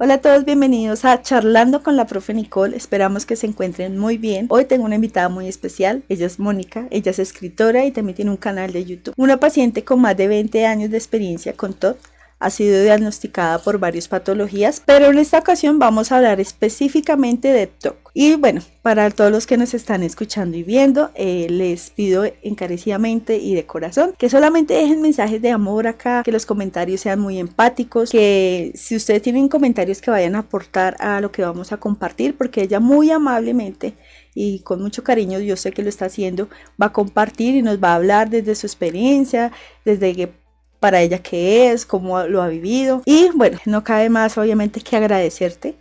Hola a todos, bienvenidos a Charlando con la profe Nicole. Esperamos que se encuentren muy bien. Hoy tengo una invitada muy especial. Ella es Mónica, ella es escritora y también tiene un canal de YouTube. Una paciente con más de 20 años de experiencia con TOC. Ha sido diagnosticada por varias patologías, pero en esta ocasión vamos a hablar específicamente de TOC. Y bueno, para todos los que nos están escuchando y viendo, les pido encarecidamente y de corazón que solamente dejen mensajes de amor acá, que los comentarios sean muy empáticos, que si ustedes tienen comentarios que vayan a aportar a lo que vamos a compartir, porque ella muy amablemente y con mucho cariño, yo sé que lo está haciendo, va a compartir y nos va a hablar desde su experiencia, desde que para ella qué es, cómo lo ha vivido. Y bueno, no cabe más obviamente que agradecerte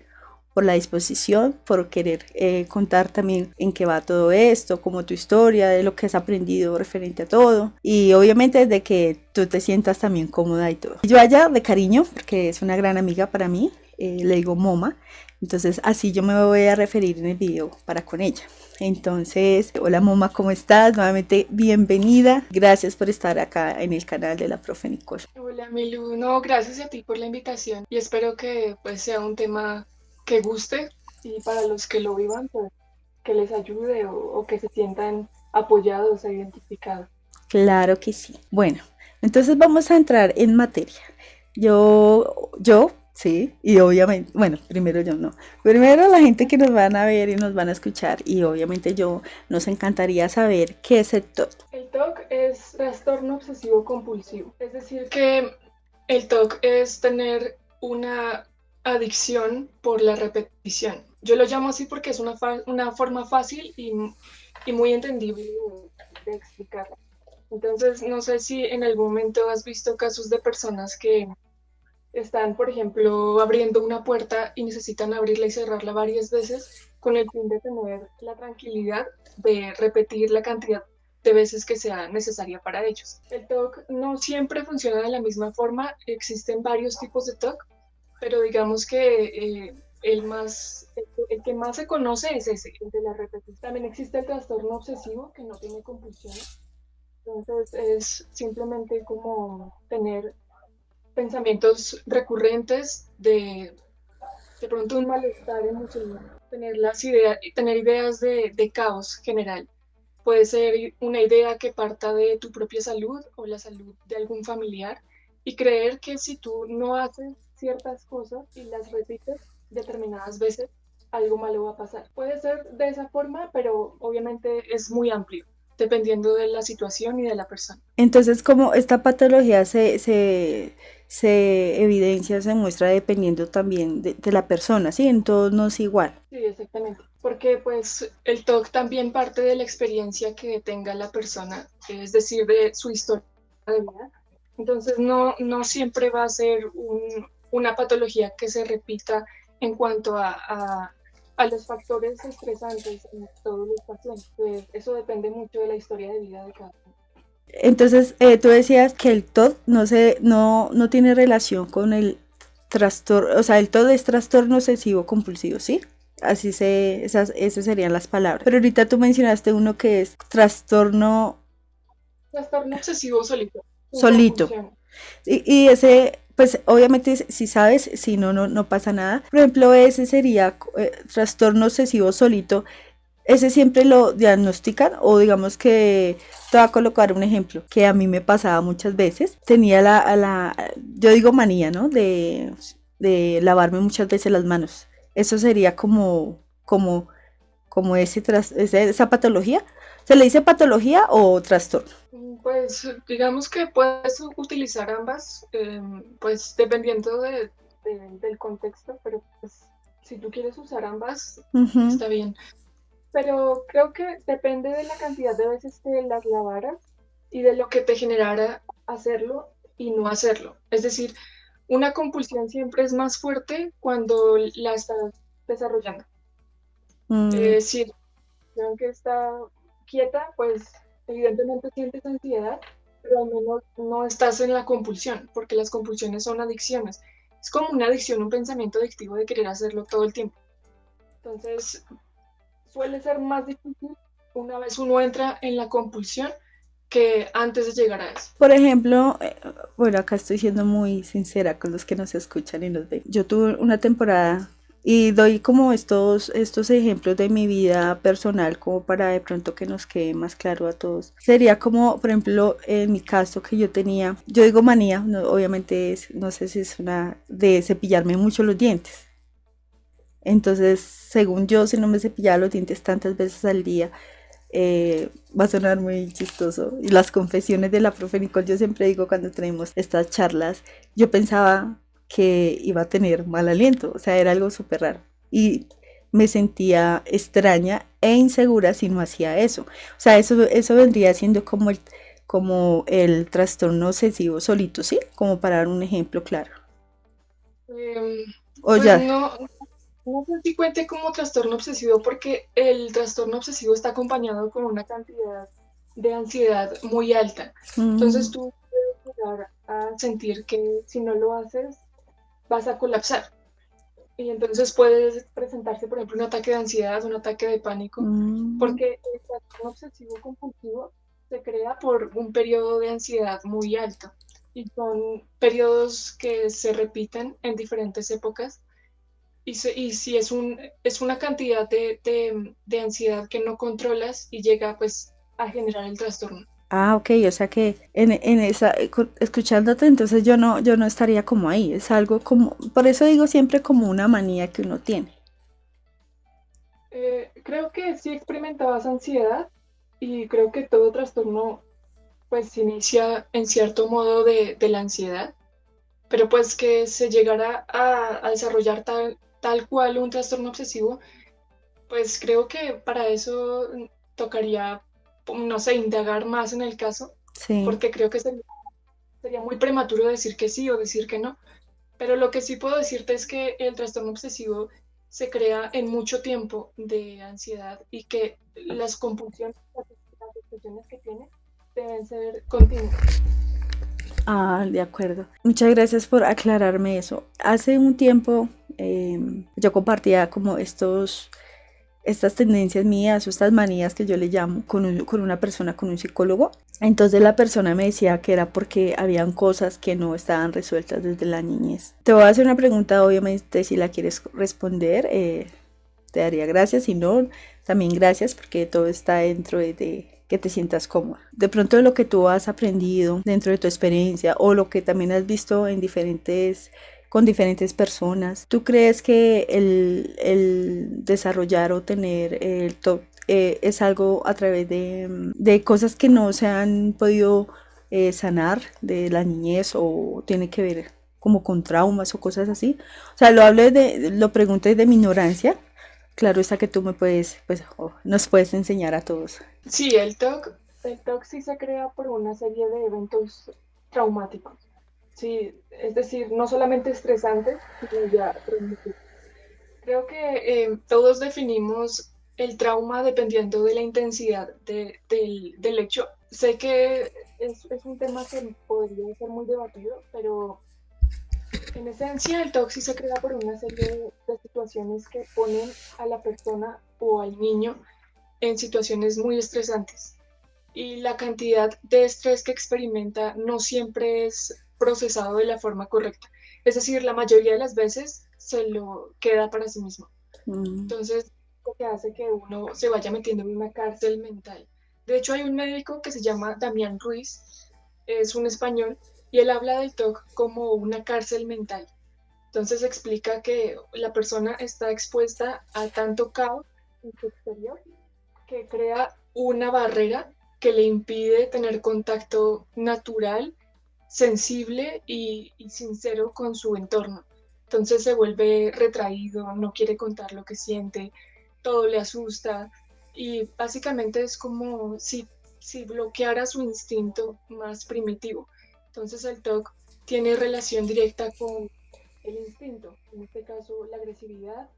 por la disposición, por querer contar también en qué va todo esto, como tu historia, de lo que has aprendido referente a todo. Y obviamente desde que tú te sientas también cómoda y todo. Yo a ella de cariño, porque es una gran amiga para mí, le digo Moma. Entonces así yo me voy a referir en el video para con ella. Entonces, hola Moma, ¿cómo estás? Nuevamente bienvenida. Gracias por estar acá en el canal de la profe Nicole. Hola Milu, no, gracias a ti por la invitación y espero que pues sea un tema que guste y para los que lo vivan pues que les ayude o que se sientan apoyados e identificados. Claro que sí. Bueno, entonces vamos a entrar en materia. Sí, y obviamente, bueno, primero yo no. Primero la gente que nos van a ver y nos van a escuchar y obviamente nos encantaría saber qué es el TOC. El TOC es trastorno obsesivo compulsivo, es decir que el TOC es tener una adicción por la repetición. Yo lo llamo así porque es una forma fácil y muy entendible de explicarlo. Entonces, no sé si en algún momento has visto casos de personas que están, por ejemplo, abriendo una puerta y necesitan abrirla y cerrarla varias veces con el fin de tener la tranquilidad de repetir la cantidad de veces que sea necesaria para ellos. El TOC no siempre funciona de la misma forma, existen varios tipos de TOC, pero digamos que el que más se conoce es ese, el de la repetición. También existe el trastorno obsesivo que no tiene compulsiones, entonces es simplemente como tener pensamientos recurrentes de pronto un malestar emocional, tener ideas de caos general. Puede ser una idea que parta de tu propia salud o la salud de algún familiar y creer que si tú no haces ciertas cosas y las repites determinadas veces, algo malo va a pasar. Puede ser de esa forma, pero obviamente es muy amplio, dependiendo de la situación y de la persona. Entonces, como esta patología se evidencia, se muestra dependiendo también de la persona, ¿sí? En todos no es igual. Sí, exactamente. Porque pues el TOC también parte de la experiencia que tenga la persona, es decir, de su historia de vida. Entonces no siempre va a ser una patología que se repita en cuanto a los factores estresantes en todos los pacientes. Pues, eso depende mucho de la historia de vida de cada uno. Entonces, tú decías que el TOD no tiene relación con el trastorno, o sea, el TOD es trastorno obsesivo compulsivo, ¿sí? Esas serían las palabras. Pero ahorita tú mencionaste uno que es trastorno Trastorno obsesivo solito, sin solito. compulsión. Y ese, pues obviamente si sabes, si no, no pasa nada. Por ejemplo, ese sería trastorno obsesivo solito. Ese siempre lo diagnostican o digamos que te voy a colocar un ejemplo que a mí me pasaba muchas veces. Tenía yo digo manía, ¿no? De lavarme muchas veces las manos. Eso sería como esa patología. ¿Se le dice patología o trastorno? Pues digamos que puedes utilizar ambas, pues dependiendo del contexto, pero pues si tú quieres usar ambas, Ujú. está bien. Pero creo que depende de la cantidad de veces que las lavaras y de lo que te generara hacerlo y no hacerlo. Es decir, una compulsión siempre es más fuerte cuando la estás desarrollando. Mm, Si que está quieta, pues evidentemente sientes ansiedad, pero al menos no estás en la compulsión, porque las compulsiones son adicciones. Es como una adicción, un pensamiento adictivo de querer hacerlo todo el tiempo. Entonces, suele ser más difícil una vez uno entra en la compulsión que antes de llegar a eso. Por ejemplo, bueno, acá estoy siendo muy sincera con los que nos escuchan y nos ven. Yo tuve una temporada y doy como estos ejemplos de mi vida personal como para de pronto que nos quede más claro a todos. Sería como, por ejemplo, en mi caso que yo tenía, yo digo manía, obviamente no sé si es una de cepillarme mucho los dientes. Entonces, según yo, si no me cepillaba los dientes tantas veces al día, va a sonar muy chistoso. Y las confesiones de la profe Nicole, yo siempre digo cuando tenemos estas charlas, yo pensaba que iba a tener mal aliento, o sea, era algo súper raro. Y me sentía extraña e insegura si no hacía eso. O sea, eso vendría siendo como el trastorno obsesivo solito, ¿sí? Como para dar un ejemplo claro. Em, O pues ya. no, no sé si cuente como trastorno obsesivo porque el trastorno obsesivo está acompañado con una cantidad de ansiedad muy alta. Entonces Mm, tú puedes llegar a sentir que si no lo haces vas a colapsar. Y entonces puedes presentarse, por ejemplo, un ataque de ansiedad, un ataque de pánico, mm. porque el trastorno obsesivo compulsivo se crea por un periodo de ansiedad muy alto. Y son periodos que se repiten en diferentes épocas y si es una cantidad de ansiedad que no controlas y llega pues a generar el trastorno. Ah, ok, o sea que en esa, escuchándote, entonces yo no estaría como ahí, es algo como, por eso digo siempre como una manía que uno tiene. Creo que sí experimentabas ansiedad y creo que todo trastorno pues se inicia en cierto modo de la ansiedad, pero pues que se llegara a desarrollar tal cual un trastorno obsesivo, pues creo que para eso tocaría, no sé, indagar más en el caso, Sí. porque creo que sería muy prematuro decir que sí o decir que no. Pero lo que sí puedo decirte es que el trastorno obsesivo se crea en mucho tiempo de ansiedad y que las compulsiones, las expresiones que tiene deben ser continuas. Ah, de acuerdo. Muchas gracias por aclararme eso. Hace un tiempo yo compartía como estas tendencias mías o estas manías que yo le llamo con una persona, con un psicólogo. Entonces la persona me decía que era porque habían cosas que no estaban resueltas desde la niñez. Te voy a hacer una pregunta, obviamente, si la quieres responder, te daría gracias. Si no, también gracias porque todo está dentro de que te sientas cómoda. De pronto de lo que tú has aprendido dentro de tu experiencia o lo que también has visto en con diferentes personas. ¿Tú crees que el desarrollar o tener el top es algo a través de cosas que no se han podido sanar de la niñez o tiene que ver como con traumas o cosas así? O sea, lo pregunto desde mi ignorancia. Claro está que tú me puedes, pues, nos puedes enseñar a todos. Sí, el TOC sí se crea por una serie de eventos traumáticos. Sí, es decir, no solamente estresantes, sino ya traumáticos. Creo que todos definimos el trauma dependiendo de la intensidad del hecho. Sé que es un tema que podría ser muy debatido, pero en esencia el TOC sí se crea por una serie de situaciones que ponen a la persona o al niño en situaciones muy estresantes. Y la cantidad de estrés que experimenta no siempre es procesado de la forma correcta. Es decir, la mayoría de las veces se lo queda para sí mismo. Mm. Entonces, lo que hace que uno se vaya metiendo en una cárcel mental. De hecho, hay un médico que se llama Damián Ruiz, es un español, y él habla del TOC como una cárcel mental. Entonces explica que la persona está expuesta a tanto caos en su exterior que crea una barrera que le impide tener contacto natural, sensible y sincero con su entorno. Entonces se vuelve retraído, no quiere contar lo que siente, todo le asusta y básicamente es como si bloqueara su instinto más primitivo. Entonces el TOC tiene relación directa con el instinto, en este caso la agresividad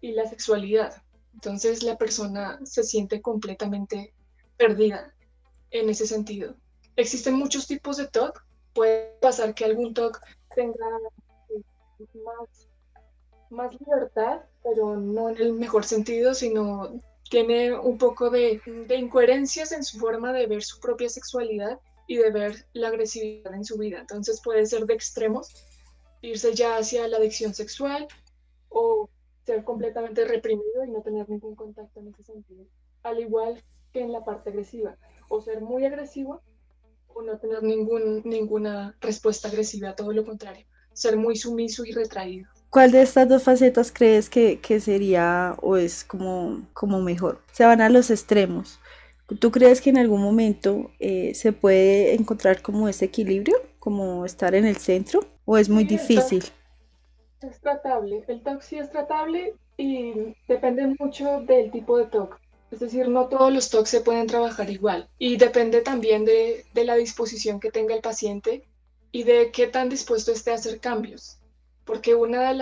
y la sexualidad. Entonces la persona se siente completamente perdida en ese sentido. Existen muchos tipos de TOC. Puede pasar que algún TOC tenga eh, más libertad, pero no en el mejor sentido, sino tiene un poco de incoherencias en su forma de ver su propia sexualidad y de ver la agresividad en su vida. Entonces puede ser de extremos, irse ya hacia la adicción sexual o ser completamente reprimido y no tener ningún contacto en ese sentido. Al igual que en la parte agresiva, o ser muy agresivo o no tener ninguna respuesta agresiva, todo lo contrario, ser muy sumiso y retraído. ¿Cuál de estas dos facetas crees que sería o es como mejor? Se van a los extremos. ¿Tú crees que en algún momento se puede encontrar como ese equilibrio, como estar en el centro, o es muy Sí, el TOC difícil? es tratable, el TOC sí es tratable y depende mucho del tipo de TOC. Es decir, no todos los TOC se pueden trabajar igual y depende también de la disposición que tenga el paciente y de qué tan dispuesto esté a hacer cambios. Porque una de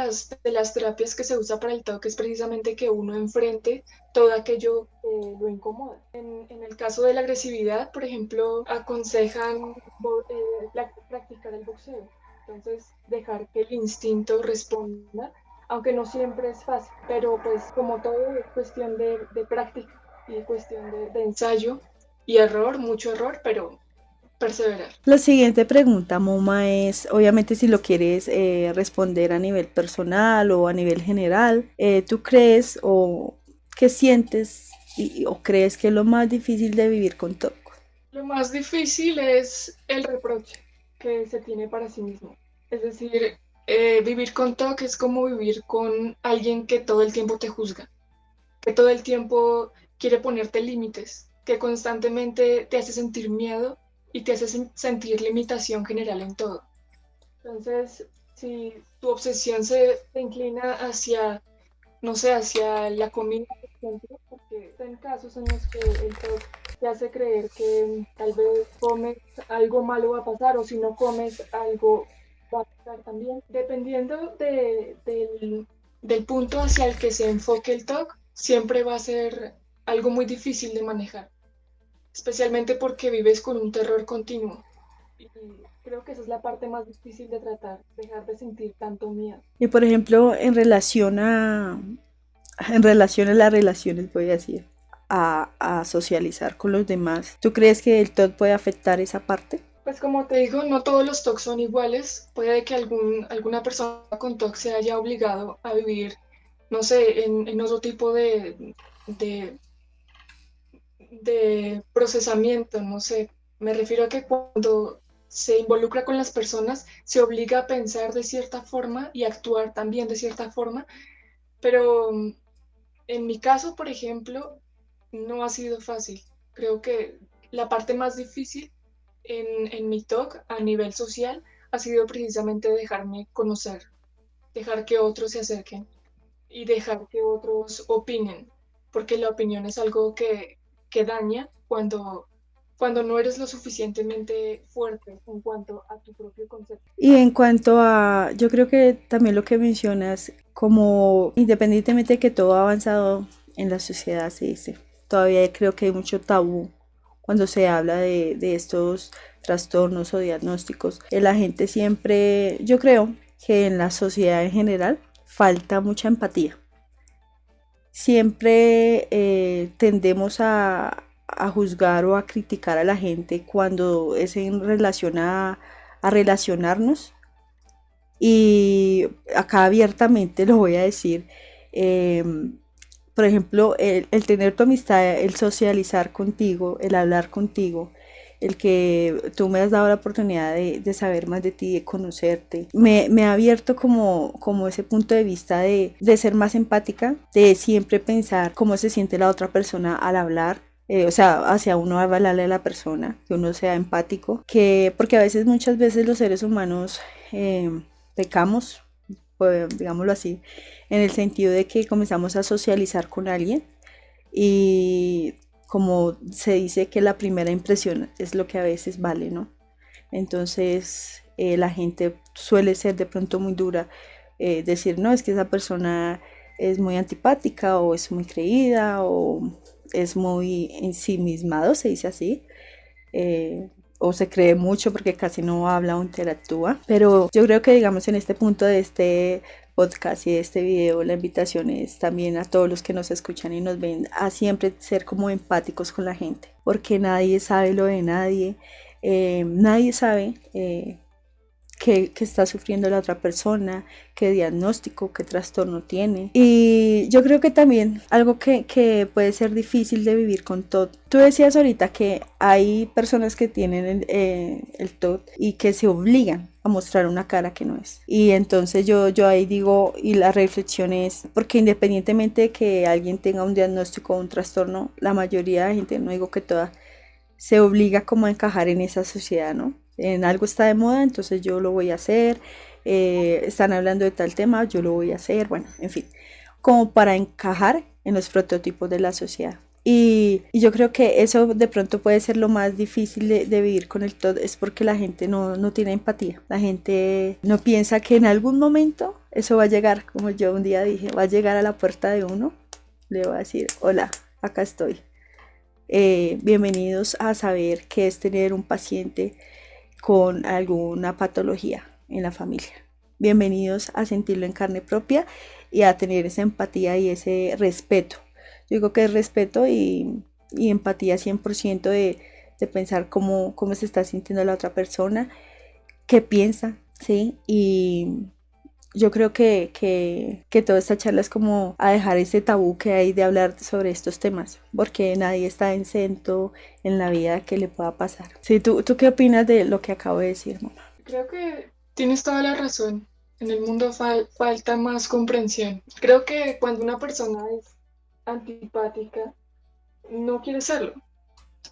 las terapias que se usa para el TOC es precisamente que uno enfrente todo aquello que lo incomoda. En el caso de la agresividad, por ejemplo, aconsejan practicar el boxeo. Entonces, dejar que el instinto responda, aunque no siempre es fácil, pero pues como todo es cuestión de práctica y cuestión de ensayo y error, mucho error, pero perseverar. La siguiente pregunta, Moma, es, obviamente si lo quieres responder a nivel personal o a nivel general, ¿tú crees o qué sientes o crees que es lo más difícil de vivir con TOC? Lo más difícil es el reproche que se tiene para sí mismo. Es decir, vivir con TOC es como vivir con alguien que todo el tiempo te juzga, que todo el tiempo quiere ponerte límites, que constantemente te hace sentir miedo y te hace sentir limitación general en todo. Entonces, si tu obsesión se inclina hacia, no sé, hacia la comida, por ejemplo, porque en casos en los que el TOC te hace creer que tal vez comes algo malo va a pasar o si no comes algo va a pasar también. Dependiendo del punto hacia el que se enfoque el TOC, siempre va a ser algo muy difícil de manejar, especialmente porque vives con un terror continuo. Y creo que esa es la parte más difícil de tratar, dejar de sentir tanto miedo. Y por ejemplo, en relación a las relaciones, voy a decir, a socializar con los demás, ¿tú crees que el TOC puede afectar esa parte? Pues como te digo, no todos los TOC son iguales. Puede que alguna persona con TOC se haya obligado a vivir, no sé, en otro tipo de, de procesamiento, no sé. Me refiero a que cuando se involucra con las personas, se obliga a pensar de cierta forma y actuar también de cierta forma, pero en mi caso, por ejemplo, no ha sido fácil. Creo que la parte más difícil en mi talk a nivel social ha sido precisamente dejarme conocer, dejar que otros se acerquen y dejar que otros opinen, porque la opinión es algo que daña cuando no eres lo suficientemente fuerte en cuanto a tu propio concepto. Y en cuanto a, yo creo que también lo que mencionas, como independientemente de que todo ha avanzado en la sociedad, se dice, todavía creo que hay mucho tabú cuando se habla de estos trastornos o diagnósticos. La gente siempre, yo creo que en la sociedad en general falta mucha empatía. Siempre tendemos a juzgar o a criticar a la gente cuando es en relación a relacionarnos. Y acá abiertamente lo voy a decir. eh, por ejemplo, el tener tu amistad, el socializar contigo, el hablar contigo, el que tú me has dado la oportunidad de saber más de ti, de conocerte, me ha abierto como ese punto de vista de ser más empática, de siempre pensar cómo se siente la otra persona al hablar. O sea, hacia uno hablarle a la persona, que uno sea empático, porque a veces, muchas veces los seres humanos pecamos, pues, digámoslo así, en el sentido de que comenzamos a socializar con alguien y como se dice que la primera impresión es lo que a veces vale, ¿no? Entonces la gente suele ser de pronto muy dura, decir, no, es que esa persona es muy antipática o es muy creída o es muy ensimismado, se dice así, o se cree mucho porque casi no habla o interactúa. Pero yo creo que, digamos, en este punto de este podcast y de este video, la invitación es también a todos los que nos escuchan y nos ven a siempre ser como empáticos con la gente, porque nadie sabe lo de nadie, nadie sabe qué está sufriendo la otra persona, qué diagnóstico, qué trastorno tiene. Y yo creo que también algo que puede ser difícil de vivir con TOD. Tú decías ahorita que hay personas que tienen el TOD y que se obligan a mostrar una cara que no es. Y entonces yo ahí digo, y la reflexión es, porque independientemente de que alguien tenga un diagnóstico o un trastorno, la mayoría de gente, no digo que toda, se obliga como a encajar en esa sociedad, ¿no? En algo está de moda, entonces yo lo voy a hacer, están hablando de tal tema, yo lo voy a hacer, bueno, en fin, como para encajar en los prototipos de la sociedad. Y yo creo que eso de pronto puede ser lo más difícil de vivir con el TOD, es porque la gente no tiene empatía, la gente no piensa que en algún momento eso va a llegar, como yo un día dije, va a llegar a la puerta de uno, le va a decir, hola, acá estoy. Bienvenidos a saber qué es tener un paciente con alguna patología en la familia. Bienvenidos a sentirlo en carne propia y a tener esa empatía y ese respeto. Yo digo que es respeto y empatía 100% de pensar cómo se está sintiendo la otra persona, qué piensa, ¿sí? Y yo creo que toda esta charla es como a dejar ese tabú que hay de hablar sobre estos temas, porque nadie está exento en la vida que le pueda pasar. Sí, ¿tú qué opinas de lo que acabo de decir, mamá? Creo que tienes toda la razón. En el mundo falta más comprensión. Creo que cuando una persona es antipática, no quiere serlo.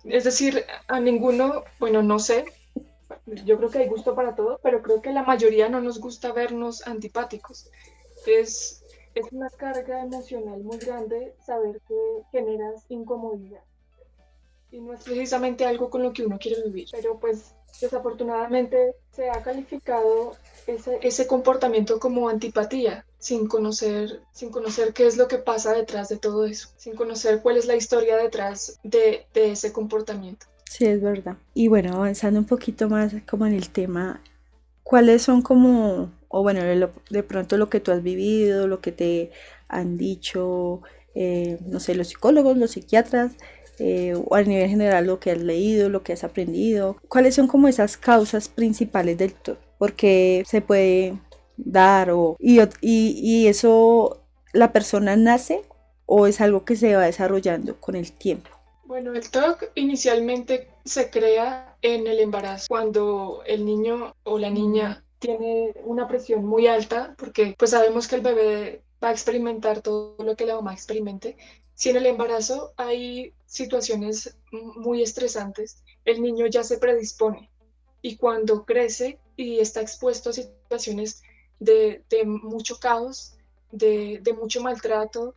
Es decir, a ninguno, bueno, no sé, yo creo que hay gusto para todo, pero creo que la mayoría no nos gusta vernos antipáticos. Es una carga emocional muy grande saber que generas incomodidad y no es precisamente algo con lo que uno quiere vivir. Pero pues desafortunadamente se ha calificado ese comportamiento como antipatía, sin conocer qué es lo que pasa detrás de todo eso, sin conocer cuál es la historia detrás de ese comportamiento. Sí, es verdad. Y bueno, avanzando un poquito más como en el tema, ¿cuáles son como, o bueno, de pronto lo que tú has vivido, lo que te han dicho, no sé, los psicólogos, los psiquiatras, o a nivel general lo que has leído, lo que has aprendido? ¿Cuáles son como esas causas principales del TOC? Porque se puede dar y eso la persona nace o es algo que se va desarrollando con el tiempo. Bueno, el TOC inicialmente se crea en el embarazo, cuando el niño o la niña tiene una presión muy alta, porque pues sabemos que el bebé va a experimentar todo lo que la mamá experimente. Si en el embarazo hay situaciones muy estresantes, el niño ya se predispone y cuando crece y está expuesto a situaciones de mucho caos, de mucho maltrato,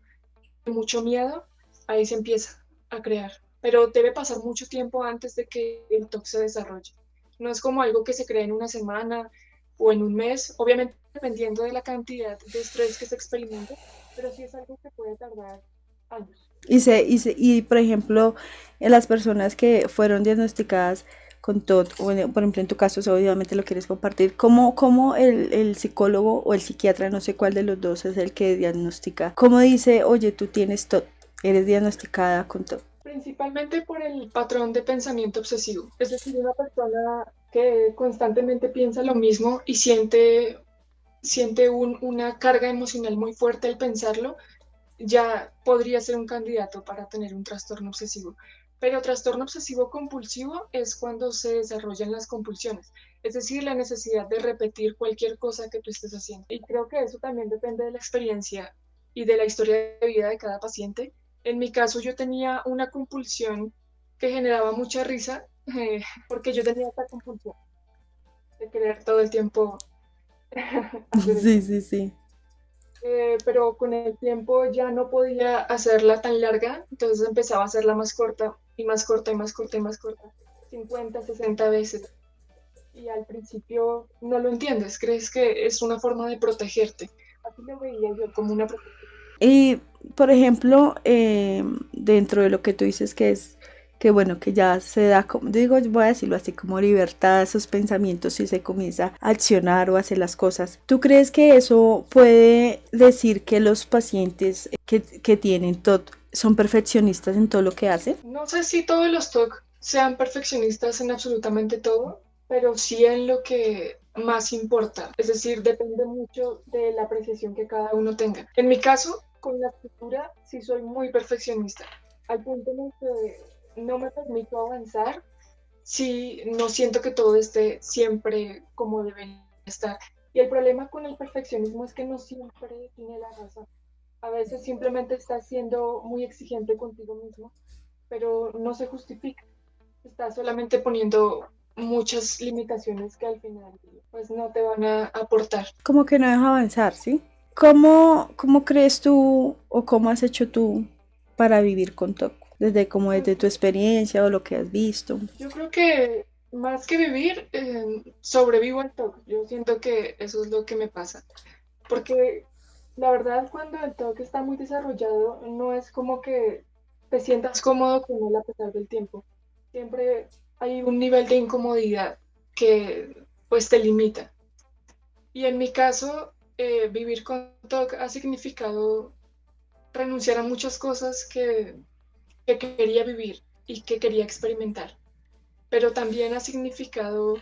de mucho miedo, ahí se empieza a crear. Pero debe pasar mucho tiempo antes de que el TOC se desarrolle. No es como algo que se crea en una semana o en un mes, obviamente dependiendo de la cantidad de estrés que se experimente, pero sí es algo que puede tardar años. Y por ejemplo, en las personas que fueron diagnosticadas con TOD, o por ejemplo en tu caso, so, obviamente lo quieres compartir, ¿cómo el psicólogo o el psiquiatra, no sé cuál de los dos es el que diagnostica, cómo dice, oye, tú tienes TOD, eres diagnosticada con TOD? Principalmente por el patrón de pensamiento obsesivo, es decir, una persona que constantemente piensa lo mismo y siente una carga emocional muy fuerte al pensarlo, ya podría ser un candidato para tener un trastorno obsesivo. Pero trastorno obsesivo compulsivo es cuando se desarrollan las compulsiones, es decir, la necesidad de repetir cualquier cosa que tú estés haciendo. Y creo que eso también depende de la experiencia y de la historia de vida de cada paciente. En mi caso, yo tenía una compulsión que generaba mucha risa porque yo tenía esta compulsión de querer todo el tiempo hacer Sí, esto. sí, sí. Pero con el tiempo ya no podía hacerla tan larga, entonces empezaba a hacerla más corta y más corta y más corta y más corta, 50, 60 veces. Y al principio no lo entiendes, crees que es una forma de protegerte. Así lo veía yo como una protección. Y, por ejemplo, dentro de lo que tú dices que es que bueno, que ya se da, como digo, voy a decirlo así, como libertad a esos pensamientos y se comienza a accionar o a hacer las cosas. ¿Tú crees que eso puede decir que los pacientes que tienen TOC son perfeccionistas en todo lo que hacen? No sé si todos los TOC sean perfeccionistas en absolutamente todo, pero sí en lo que más importa. Es decir, depende mucho de la apreciación que cada uno tenga. En mi caso, con la escritura, sí soy muy perfeccionista, al punto en el que no me permito avanzar si no siento que todo esté siempre como debe estar. Y el problema con el perfeccionismo es que no siempre tiene la razón. A veces simplemente estás siendo muy exigente contigo mismo, pero no se justifica. Estás solamente poniendo muchas limitaciones que al final pues no te van a aportar. Como que no deja avanzar, ¿sí? ¿Cómo crees tú o cómo has hecho tú para vivir con TOC? Desde Pues tu experiencia o lo que has visto. yo creo que más que vivir, sobrevivo al TOC. Yo siento que eso es lo que me pasa. Porque la verdad, cuando el TOC está muy desarrollado, no es como que te sientas cómodo con él a pesar del tiempo. Siempre hay un nivel de incomodidad que pues te limita. Y en mi caso, vivir con TOC ha significado renunciar a muchas cosas que quería vivir y que quería experimentar, pero también ha significado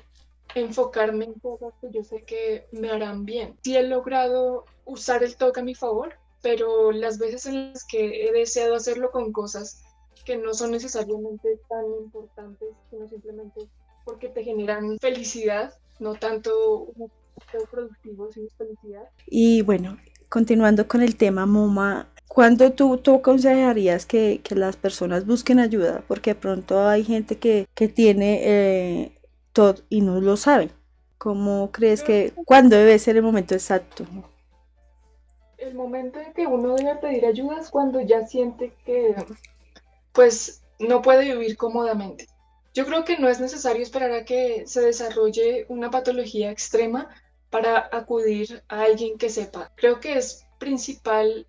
enfocarme en cosas que yo sé que me harán bien. Sí he logrado usar el TOC a mi favor, pero las veces en las que he deseado hacerlo con cosas que no son necesariamente tan importantes, sino simplemente porque te generan felicidad, no tanto un efecto productivo, sino felicidad. Y bueno, continuando con el tema, Moma, ¿cuándo tú aconsejarías que las personas busquen ayuda? Porque de pronto hay gente que tiene TOC y no lo sabe. ¿Cómo crees Creo que, cuándo debe ser el momento exacto? que el momento en que uno debe pedir ayuda es cuando ya siente que pues no puede vivir cómodamente. Yo creo que no es necesario esperar a que se desarrolle una patología extrema para acudir a alguien que sepa. Creo que es principal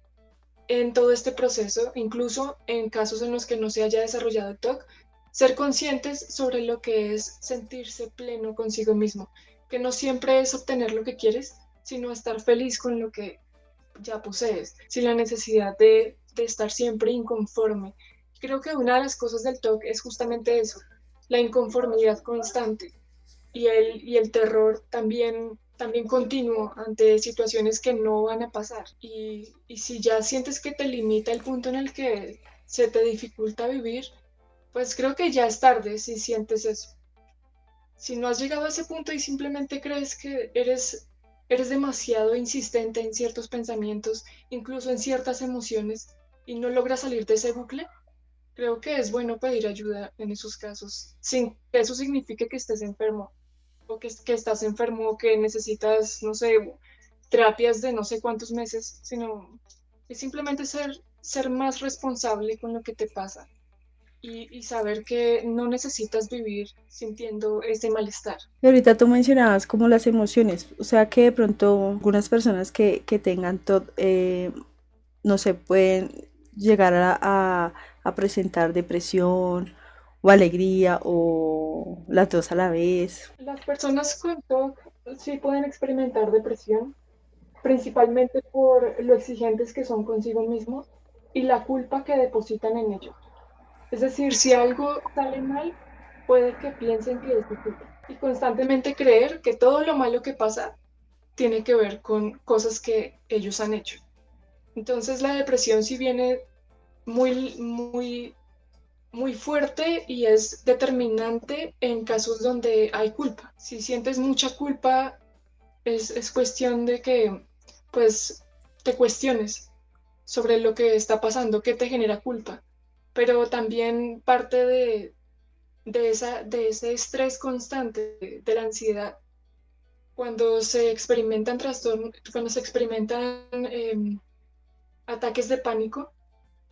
en todo este proceso, incluso en casos en los que no se haya desarrollado el TOC, ser conscientes sobre lo que es sentirse pleno consigo mismo, que no siempre es obtener lo que quieres, sino estar feliz con lo que ya posees, sin la necesidad de estar siempre inconforme. Creo que una de las cosas del TOC es justamente eso, la inconformidad constante y el terror también continuo ante situaciones que no van a pasar. Y si ya sientes que te limita el punto en el que se te dificulta vivir, pues creo que ya es tarde si sientes eso. Si no has llegado a ese punto y simplemente crees que eres demasiado insistente en ciertos pensamientos, incluso en ciertas emociones, y no logras salir de ese bucle, creo que es bueno pedir ayuda en esos casos, sin que eso signifique que estés enfermo o que estás enfermo o que necesitas, no sé, terapias de no sé cuántos meses, sino es simplemente ser más responsable con lo que te pasa y saber que no necesitas vivir sintiendo ese malestar. Y ahorita tú mencionabas como las emociones, o sea que de pronto algunas personas que tengan TOC, no se pueden llegar a presentar depresión o alegría o las dos a la vez. Las personas con TOC sí pueden experimentar depresión, principalmente por lo exigentes que son consigo mismos y la culpa que depositan en ellos. Es decir, si algo sale mal, puede que piensen que es su culpa y constantemente creer que todo lo malo que pasa tiene que ver con cosas que ellos han hecho. Entonces la depresión sí viene muy, muy fuerte y es determinante en casos donde hay culpa. Si sientes mucha culpa, es cuestión de que pues te cuestiones sobre lo que está pasando, qué te genera culpa. Pero también parte de ese estrés constante, de la ansiedad, cuando se experimentan trastornos, cuando se experimentan ataques de pánico,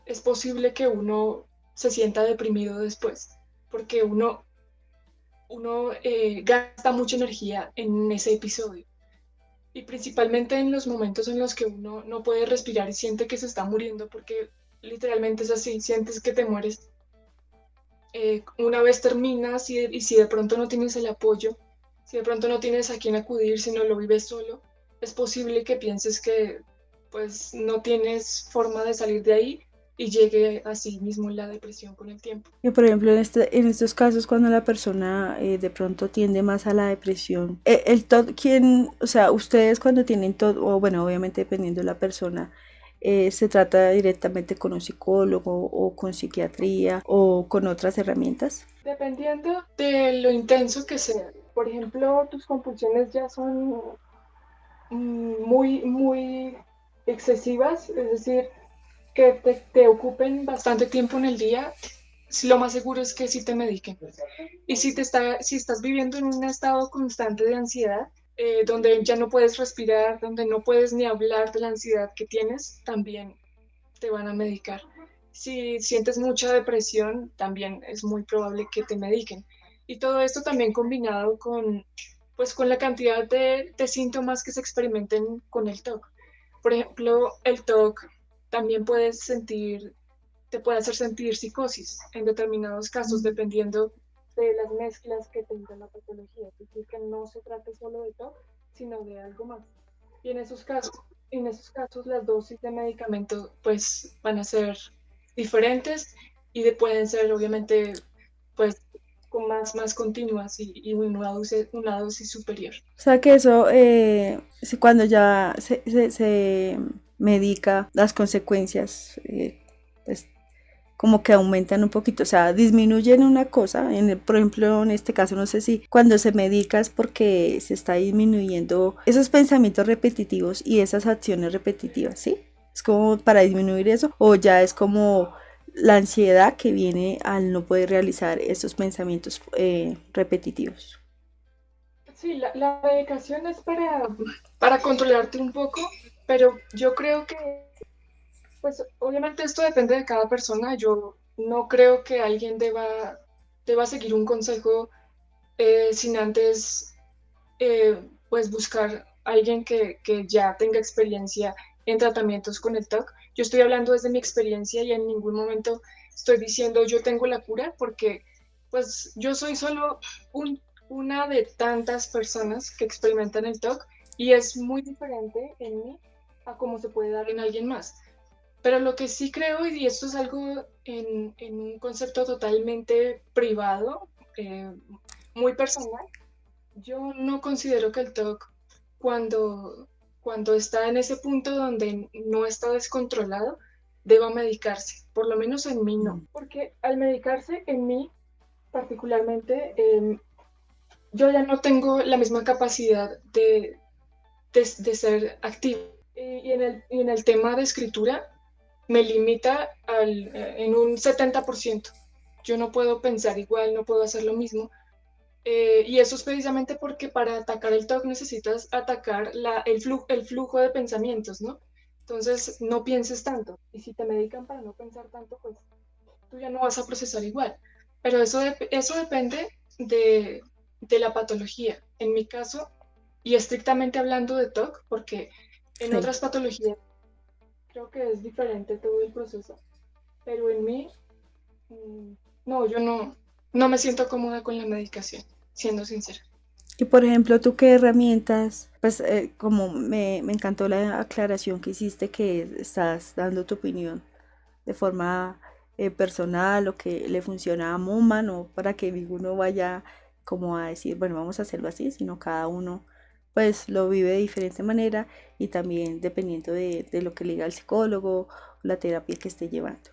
es posible que uno se sienta deprimido después, porque uno gasta mucha energía en ese episodio. Y principalmente en los momentos en los que uno no puede respirar y siente que se está muriendo, porque literalmente es así, sientes que te mueres. Una vez terminas y si de pronto no tienes el apoyo, si de pronto no tienes a quién acudir, si no lo vives solo, es posible que pienses que pues no tienes forma de salir de ahí y llegue así mismo la depresión con el tiempo. Y por ejemplo, en estos casos, cuando la persona de pronto tiende más a la depresión, el TOD, ¿quién, o sea, ustedes cuando tienen TOD, o bueno, obviamente dependiendo de la persona, se trata directamente con un psicólogo o con psiquiatría o con otras herramientas? Dependiendo de lo intenso que sea. Por ejemplo, tus compulsiones ya son muy excesivas, es decir, que te ocupen bastante tiempo en el día, lo más seguro es que sí te mediquen. Y si estás viviendo en un estado constante de ansiedad, donde ya no puedes respirar, donde no puedes ni hablar de la ansiedad que tienes, también te van a medicar. Si sientes mucha depresión, también es muy probable que te mediquen. Y todo esto también combinado con la cantidad de síntomas que se experimenten con el TOC. Por ejemplo, el TOC también te puede hacer sentir psicosis en determinados casos, dependiendo de las mezclas que tenga la patología. Es decir, que no se trate solo de TOC, sino de algo más. Y en esos casos las dosis de medicamento pues van a ser diferentes y pueden ser obviamente pues con más continuas y una dosis superior. O sea que eso, cuando ya se medica, las consecuencias, pues como que aumentan un poquito, o sea, disminuyen una cosa, por ejemplo, en este caso, no sé si cuando se medica es porque se está disminuyendo esos pensamientos repetitivos y esas acciones repetitivas, ¿sí? Es como para disminuir eso, o ya es como la ansiedad que viene al no poder realizar esos pensamientos repetitivos. Sí, la medicación es para controlarte un poco, pero yo creo que, pues obviamente esto depende de cada persona. Yo no creo que alguien deba seguir un consejo sin antes pues buscar a alguien que ya tenga experiencia en tratamientos con el TOC. Yo estoy hablando desde mi experiencia y en ningún momento estoy diciendo yo tengo la cura porque pues yo soy solo una de tantas personas que experimentan el TOC y es muy diferente en mí a cómo se puede dar en alguien más. Pero lo que sí creo, y esto es algo en un concepto totalmente privado, muy personal, yo no considero que el TOC, cuando, cuando está en ese punto donde no está descontrolado, deba medicarse. Por lo menos en mí no. Porque al medicarse en mí, particularmente, yo ya no tengo la misma capacidad de ser activo. Y en el tema de escritura, me limita en un 70%. Yo no puedo pensar igual, no puedo hacer lo mismo. Y eso es precisamente porque para atacar el TOC necesitas atacar el flujo de pensamientos, ¿no? Entonces, no pienses tanto. Y si te medican para no pensar tanto, pues tú ya no vas a procesar igual. Pero eso depende de la patología. En mi caso, y estrictamente hablando de TOC, porque en Sí. otras patologías creo que es diferente todo el proceso. Pero en mí, mm, no, yo no me siento cómoda con la medicación, siendo sincera. Y por ejemplo, ¿tú qué herramientas? Pues como me encantó la aclaración que hiciste, que estás dando tu opinión de forma personal o que le funciona a Moma, no para que ninguno vaya como a decir, bueno, vamos a hacerlo así, sino cada uno pues lo vive de diferente manera y también dependiendo de lo que le diga el psicólogo o la terapia que esté llevando.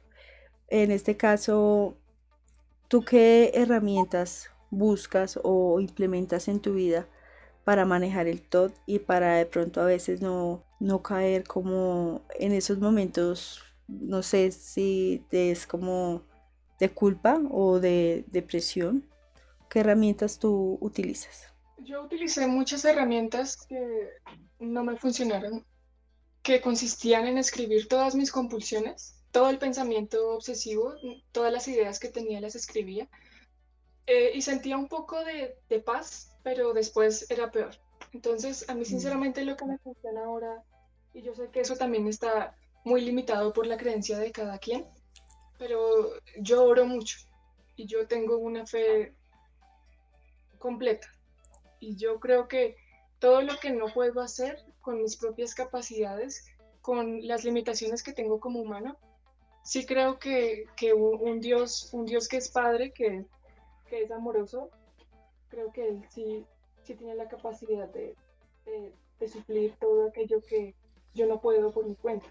En este caso, ¿tú qué herramientas buscas o implementas en tu vida para manejar el TOD y para de pronto a veces no caer como en esos momentos, no sé si es como de culpa o de depresión? ¿Qué herramientas tú utilizas? Yo utilicé muchas herramientas que no me funcionaron, que consistían en escribir todas mis compulsiones, todo el pensamiento obsesivo, todas las ideas que tenía las escribía, y sentía un poco de paz, pero después era peor. Entonces, a mí sinceramente lo que me funciona ahora, y yo sé que eso también está muy limitado por la creencia de cada quien, pero yo oro mucho y yo tengo una fe completa. Y yo creo que todo lo que no puedo hacer con mis propias capacidades, con las limitaciones que tengo como humano, sí creo que un Dios que es padre, que es amoroso, creo que él sí tiene la capacidad de suplir todo aquello que yo no puedo por mi cuenta.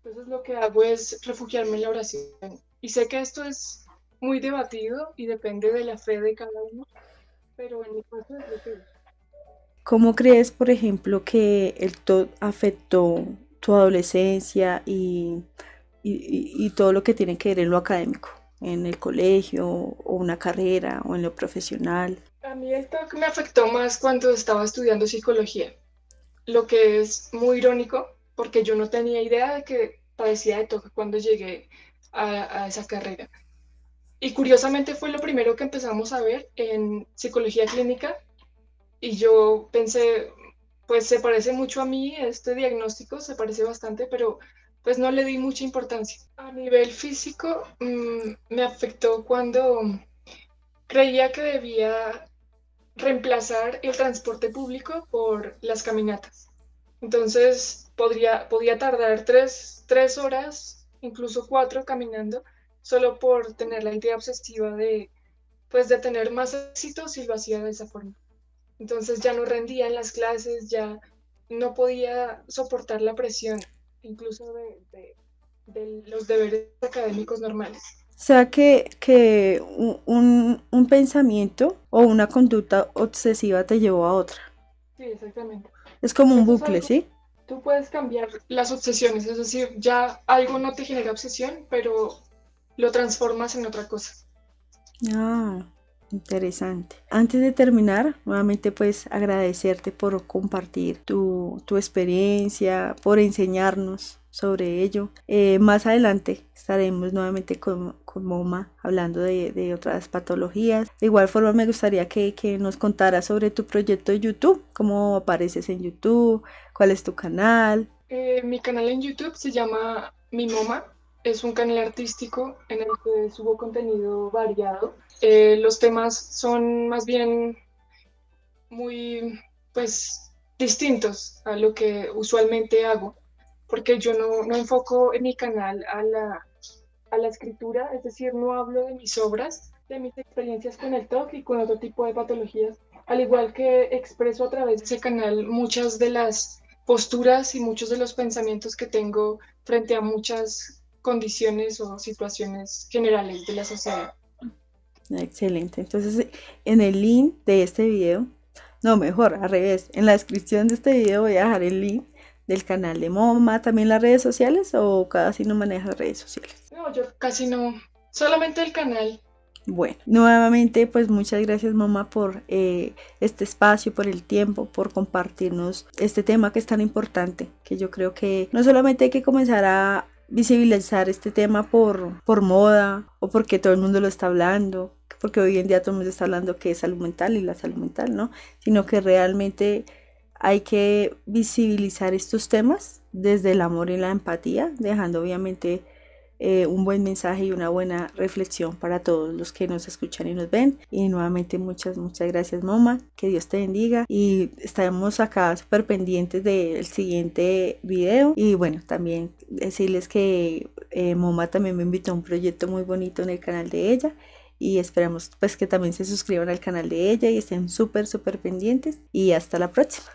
Entonces lo que hago es refugiarme en la oración. Y sé que esto es muy debatido y depende de la fe de cada uno, pero en mi caso es lo que es. ¿Cómo crees, por ejemplo, que el TOC afectó tu adolescencia y todo lo que tiene que ver en lo académico, en el colegio o una carrera o en lo profesional? A mí el TOC me afectó más cuando estaba estudiando psicología, lo que es muy irónico porque yo no tenía idea de que padecía de TOC cuando llegué a esa carrera. Y curiosamente fue lo primero que empezamos a ver en psicología clínica y yo pensé, pues se parece mucho a mí, este diagnóstico se parece bastante, pero pues no le di mucha importancia. A nivel físico, me afectó cuando creía que debía reemplazar el transporte público por las caminatas. Entonces podía tardar tres horas, incluso cuatro caminando, solo por tener la idea obsesiva pues, de tener más éxito si lo hacía de esa forma. Entonces ya no rendía en las clases, ya no podía soportar la presión, incluso de los deberes académicos normales. O sea que un pensamiento o una conducta obsesiva te llevó a otra. Sí, exactamente. Es como un Eso es bucle, algo, ¿sí? tú puedes cambiar las obsesiones, es decir, ya algo no te genera obsesión, pero lo transformas en otra cosa. Ah, interesante. Antes de terminar, nuevamente pues agradecerte por compartir tu experiencia, por enseñarnos sobre ello. Más adelante estaremos nuevamente con Moma hablando de otras patologías. De igual forma me gustaría que nos contaras sobre tu proyecto de YouTube, cómo apareces en YouTube, cuál es tu canal. Mi canal en YouTube se llama Mi Moma. Es un canal artístico en el que subo contenido variado. Los temas son más bien muy, pues, distintos a lo que usualmente hago, porque yo no enfoco en mi canal a la escritura, es decir, no hablo de mis obras, de mis experiencias con el TOC y con otro tipo de patologías, al igual que expreso a través de ese canal muchas de las posturas y muchos de los pensamientos que tengo frente a muchas condiciones o situaciones generales de la sociedad. Excelente. Entonces, en el link de este video, no, mejor, al revés, en la descripción de este video voy a dejar el link del canal de Moma, también las redes sociales o casi no maneja redes sociales. No, yo casi no, solamente el canal. Bueno, nuevamente pues muchas gracias Moma por este espacio, por el tiempo, por compartirnos este tema que es tan importante, que yo creo que no solamente hay que comenzar a visibilizar este tema por moda o porque todo el mundo lo está hablando, porque hoy en día todo el mundo está hablando que es salud mental y la salud mental, ¿no? Sino que realmente hay que visibilizar estos temas desde el amor y la empatía, dejando obviamente un buen mensaje y una buena reflexión para todos los que nos escuchan y nos ven. Y nuevamente muchas gracias Moma, que Dios te bendiga y estaremos acá súper pendientes del siguiente video. Y bueno, también decirles que Moma también me invitó a un proyecto muy bonito en el canal de ella y esperamos pues que también se suscriban al canal de ella y estén súper pendientes y hasta la próxima.